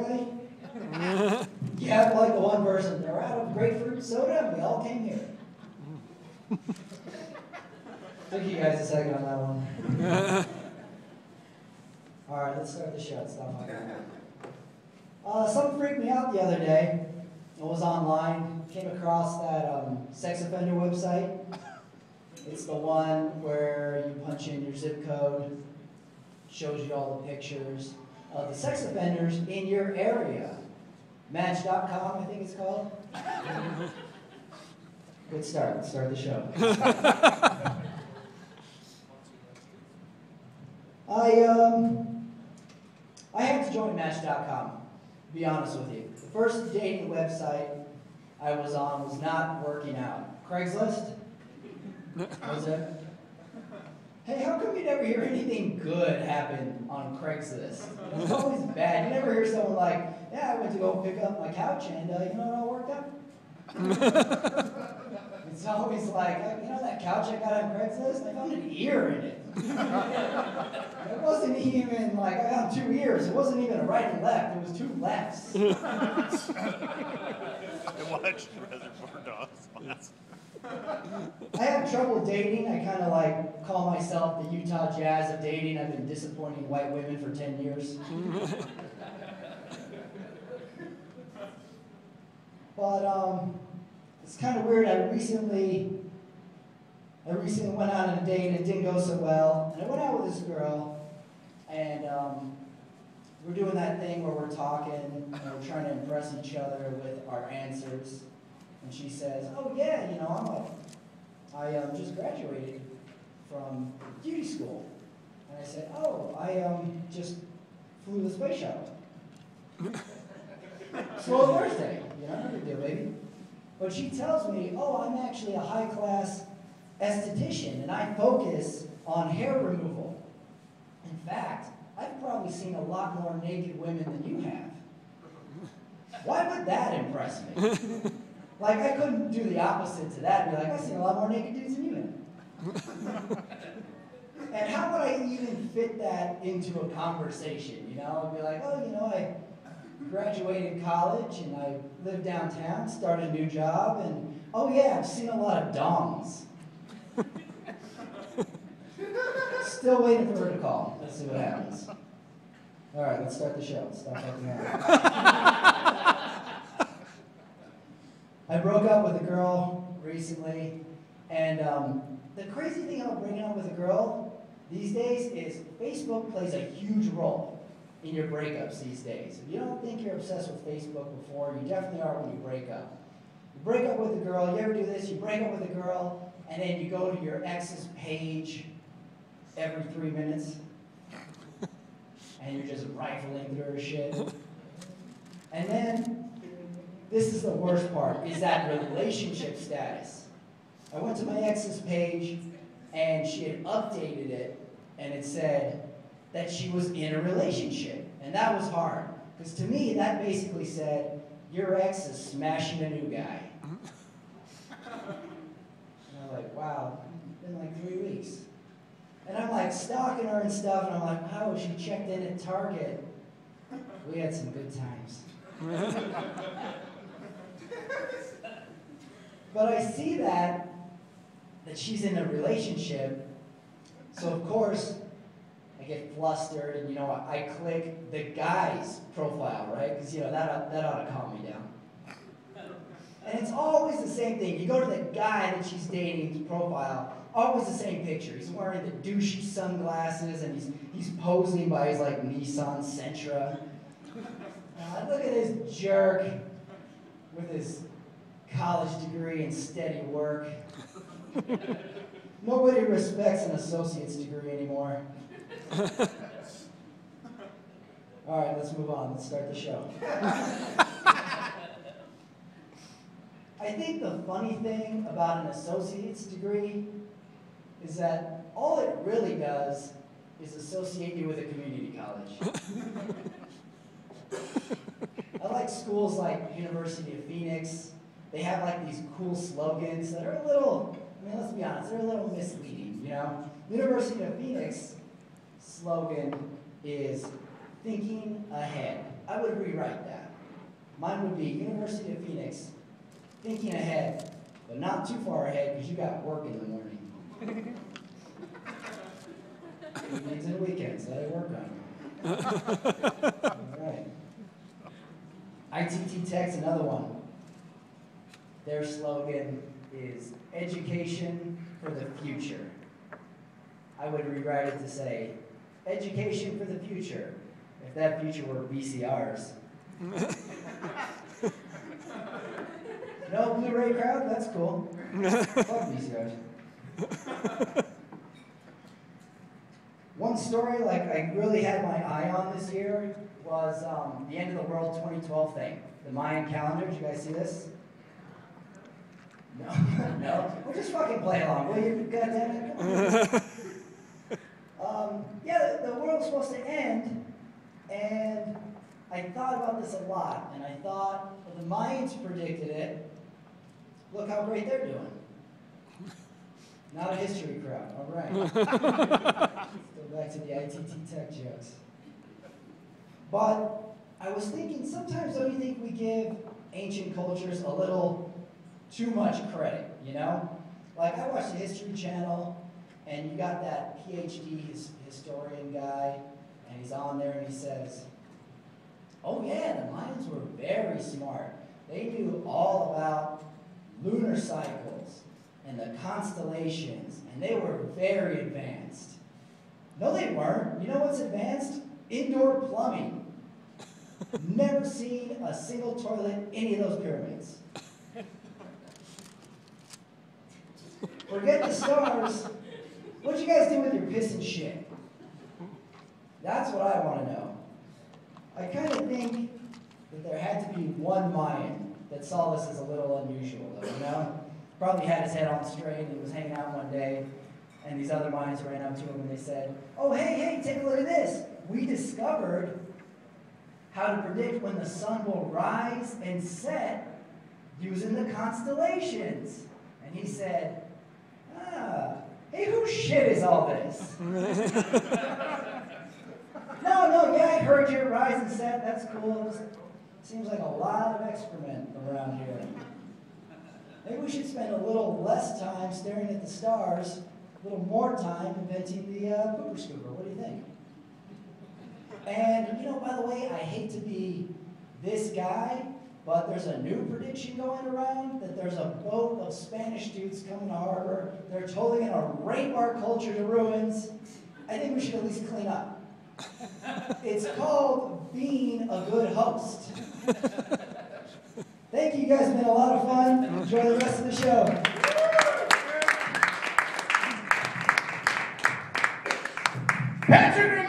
really? You have like the one person, they're out of grapefruit soda, and we all came here. Took you guys a second on that one. All right, let's start the show. Stop my something freaked me out the other day. I was online, came across that sex offender website. It's the one where you punch in your zip code, shows you all the pictures of the sex offenders in your area. Match.com, I think it's called. Good start. Let's start the show. I had to join Match.com, to be honest with you. The first dating website I was on was not working out. Craigslist? Was it? Hey, how come you never hear anything good happen on Craigslist? It's always bad. You never hear someone like, yeah, I went to go pick up my couch and you know what all worked out? It's always like, you know that couch I got on Craigslist? I found an ear in it. It wasn't even like, I found 2 ears. It wasn't even a right and left. It was 2 lefts. I watched Reservoir Dogs last. I have trouble dating. I kind of like call myself the Utah Jazz of dating. I've been disappointing white women for 10 years. But it's kind of weird. I recently went out on a date and it didn't go so well. And I went out with this girl, and we're doing that thing where we're talking and we're trying to impress each other with our answers. And she says, "Oh yeah, you know, I just graduated from beauty school." And I said, "Oh, I just flew the space shuttle." Slow Thursday, you know, no big deal, baby. But she tells me, "Oh, I'm actually a high-class esthetician, and I focus on hair removal. In fact, I've probably seen a lot more naked women than you have." Why would that impress me? Like, I couldn't do the opposite to that and be like, "I've seen a lot more naked dudes than you have." And how would I even fit that into a conversation, you know? I'd be like, "Oh, you know, I graduated college and I lived downtown, started a new job, and oh yeah, I've seen a lot of dongs." Still waiting for her to call. Let's see what happens. All right, let's start the show. Stop fucking around. I broke up with a girl recently, and the crazy thing about breaking up with a girl these days is Facebook plays a huge role in your breakups these days. If you don't think you're obsessed with Facebook before, you definitely are when you break up. You break up with a girl, you ever do this? You break up with a girl, and then you go to your ex's page every 3 minutes, and you're just rifling through her shit. And then, this is the worst part, is that relationship status. I went to my ex's page, and she had updated it, and it said that she was in a relationship. And that was hard, because to me, that basically said, your ex is smashing a new guy. And I'm like, wow, it's been like 3 weeks. And I'm like stalking her and stuff, and I'm like, oh, she checked in at Target. We had some good times. But I see that she's in a relationship, so of course, I get flustered, and you know, I click the guy's profile, right? Because you know, that ought to calm me down. And it's always the same thing. You go to the guy that she's dating's profile, always the same picture. He's wearing the douchey sunglasses, and he's posing by his like Nissan Sentra. Look at this jerk with his college degree and steady work. Nobody respects an associate's degree anymore. All right, let's move on. Let's start the show. I think the funny thing about an associate's degree is that all it really does is associate you with a community college. I like schools like University of Phoenix. They have like these cool slogans that are a little, I mean, let's be honest, they're a little misleading, you know? University of Phoenix slogan is thinking ahead. I would rewrite that. Mine would be University of Phoenix, thinking ahead, but not too far ahead because you got work in the morning. Evenings and weekends, let it work on you. All right. ITT Tech's another one. Their slogan is education for the future. I would rewrite it to say, education for the future, if that future were VCRs. No Blu-ray crowd? That's cool. Fuck VCRs. One story like I really had my eye on this year was the end of the world 2012 thing. The Mayan calendar, did you guys see this? No? No? Well, just fucking play along, will you? Goddammit. Yeah, the world's supposed to end, and I thought about this a lot, and I thought, well, the Mayans predicted it. Look how great they're doing. Not a history crowd, all right. Let's go back to the ITT Tech jokes. But I was thinking, sometimes don't you think we give ancient cultures a little too much credit, you know? Like, I watched the History Channel, and you got that PhD historian guy, and he's on there and he says, oh yeah, the Mayans were very smart. They knew all about lunar cycles and the constellations, and they were very advanced. No, they weren't. You know what's advanced? Indoor plumbing. Never seen a single toilet in any of those pyramids. Forget the stars. What'd you guys do with your piss and shit? That's what I want to know. I kind of think that there had to be one Mayan that saw this as a little unusual, though, you know? Probably had his head on straight and was hanging out one day, and these other Mayans ran up to him and they said, oh, hey, take a look at this. We discovered how to predict when the sun will rise and set using the constellations. And he said, hey, whose shit is all this? No, yeah, I heard you rise and set, that's cool. It seems like a lot of excrement around here. Maybe we should spend a little less time staring at the stars, a little more time inventing the pooper scooper. What do you think? And, you know, by the way, I hate to be this guy, but there's a new prediction going around that there's a boat of Spanish dudes coming to harbor. They're totally going to rape our culture to ruins. I think we should at least clean up. It's called being a good host. Thank you, guys. It's been a lot of fun. Enjoy the rest of the show. Patrick